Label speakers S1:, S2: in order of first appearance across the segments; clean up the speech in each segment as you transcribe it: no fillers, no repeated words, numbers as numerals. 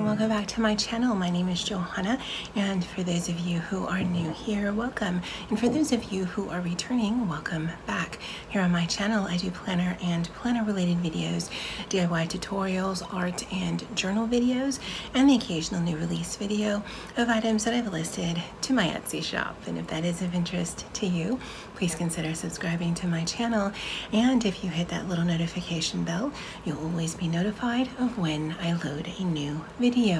S1: Welcome back to my channel. My name is Johanna, and for those of you who are new here, welcome. And for those of you who are returning, welcome back. Here on my channel, I do planner and planner related videos, DIY tutorials, art and journal videos, and the occasional new release video of items that I've listed to my Etsy shop. And if that is of interest to you, please consider subscribing to my channel. And if you hit that little notification bell, you'll always be notified of when I load a new video.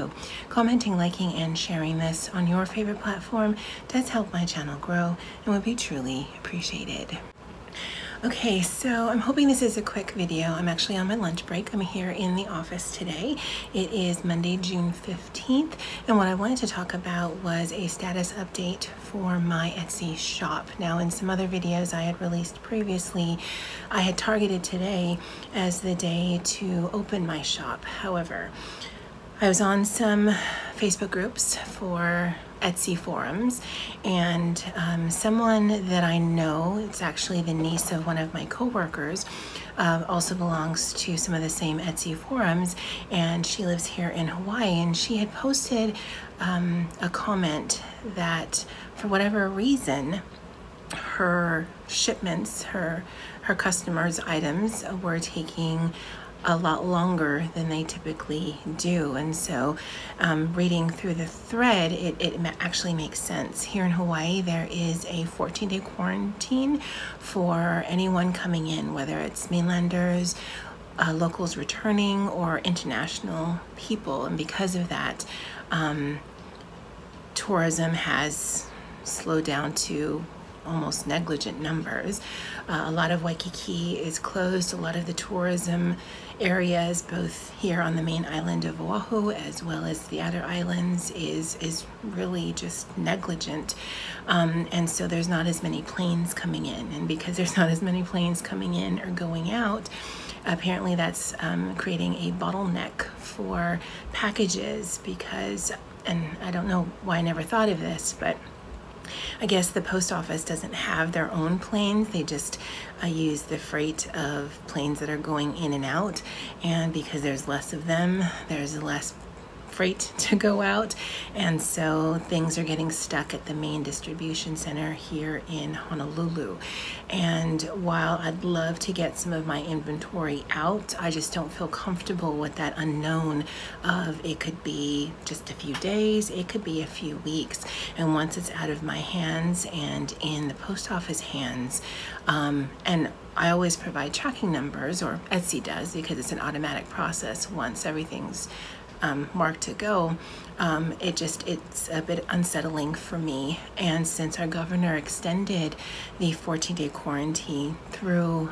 S1: Commenting, liking, and sharing this on your favorite platform does help my channel grow and would be truly appreciated. Okay, so I'm hoping this is a quick video. I'm actually on my lunch break. I'm here in the office today. It is Monday, June 15th, and what I wanted to talk about was a status update for my Etsy shop. Now, in some other videos I had released previously, I had targeted today as the day to open my shop. However, I was on some Facebook groups for Etsy forums, and someone that I know, it's actually the niece of one of my coworkers, also belongs to some of the same Etsy forums, and she lives here in Hawaii, and she had posted a comment that for whatever reason her shipments, her customers' items were taking a lot longer than they typically do. And so reading through the thread, it actually makes sense. Here in Hawaii, there is a 14-day quarantine for anyone coming in, whether it's mainlanders, locals returning, or international people. And because of that, tourism has slowed down to almost negligent numbers. A lot of Waikiki is closed. A lot of the tourism areas, both here on the main island of Oahu as well as the outer islands, is really just negligent. And so there's not as many planes coming in. And because there's not as many planes coming in or going out, apparently that's creating a bottleneck for packages because, and I don't know why I never thought of this, but I guess the post office doesn't have their own planes. They just use the freight of planes that are going in and out. And because there's less of them, there's less freight to go out. And so things are getting stuck at the main distribution center here in Honolulu. And while I'd love to get some of my inventory out, I just don't feel comfortable with that unknown of it could be just a few days, it could be a few weeks. And once it's out of my hands and in the post office hands, and I always provide tracking numbers, or Etsy does, because it's an automatic process once everything's marked to go, it's a bit unsettling for me. And since our governor extended the 14-day quarantine through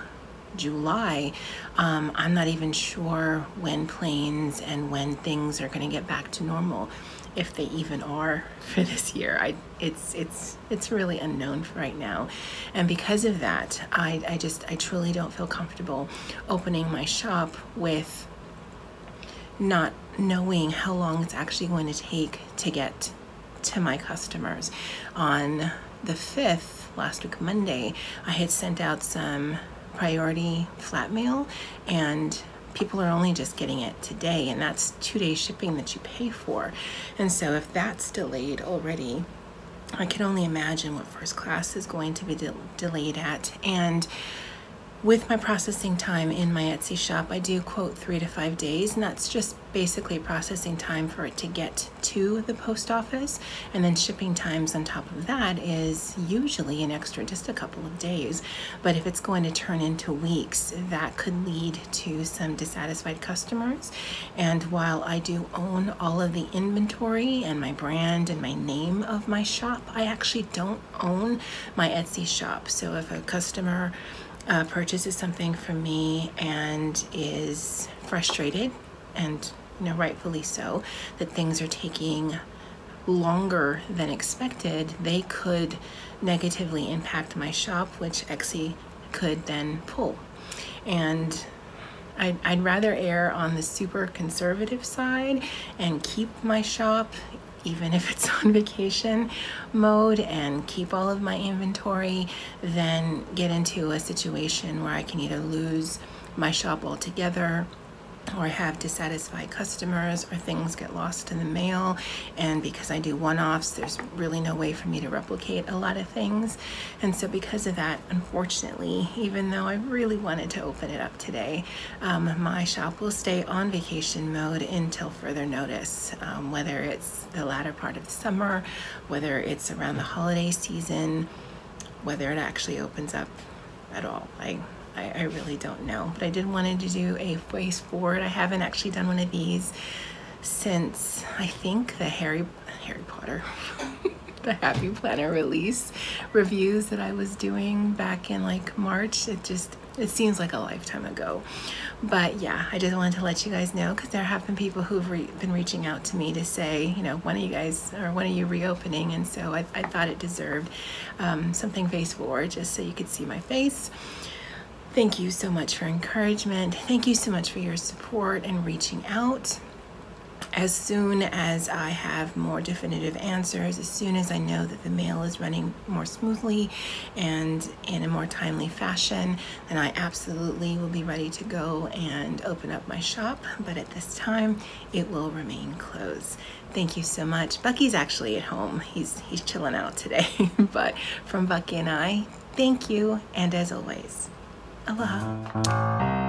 S1: July, I'm not even sure when planes and when things are going to get back to normal, if they even are for this year. It's really unknown for right now. And because of that, I truly don't feel comfortable opening my shop with not knowing how long it's actually going to take to get to my customers. On the 5th, last week Monday, I had sent out some priority flat mail, and people are only just getting it today, and that's 2-day shipping that you pay for. And so if that's delayed already, I can only imagine what first class is going to be delayed at. And with my processing time in my Etsy shop, I do quote 3 to 5 days, and that's just basically processing time for it to get to the post office. And then shipping times on top of that is usually an extra just a couple of days. But if it's going to turn into weeks, that could lead to some dissatisfied customers. And while I do own all of the inventory and my brand and my name of my shop, I actually don't own my Etsy shop. So if a customer purchases something from me and is frustrated, and rightfully so, that things are taking longer than expected, they could negatively impact my shop, which Etsy could then pull. And I'd rather err on the super conservative side and keep my shop even if it's on vacation mode, and keep all of my inventory than get into a situation where I can either lose my shop altogether, or have dissatisfied customers, or things get lost in the mail. And because I do one-offs, there's really no way for me to replicate a lot of things. And so because of that, unfortunately, even though I really wanted to open it up today, my shop will stay on vacation mode until further notice, whether it's the latter part of the summer, whether it's around the holiday season, whether it actually opens up at all. I really don't know, but I did wanted to do a voice forward. I haven't actually done one of these since, I think, the Harry Potter, the Happy Planner release reviews that I was doing back in like March. It seems like a lifetime ago. But yeah, I just wanted to let you guys know, because there have been people who've been reaching out to me to say, you know, when are you reopening? And so I thought it deserved something face forward, just so you could see my face. Thank you so much for encouragement. Thank you so much for your support and reaching out. As soon as I have more definitive answers, as soon as I know that the mail is running more smoothly and in a more timely fashion, then I absolutely will be ready to go and open up my shop. But at this time, it will remain closed. Thank you so much. Bucky's actually at home. He's chilling out today. But from Bucky and I, thank you. And as always, aloha.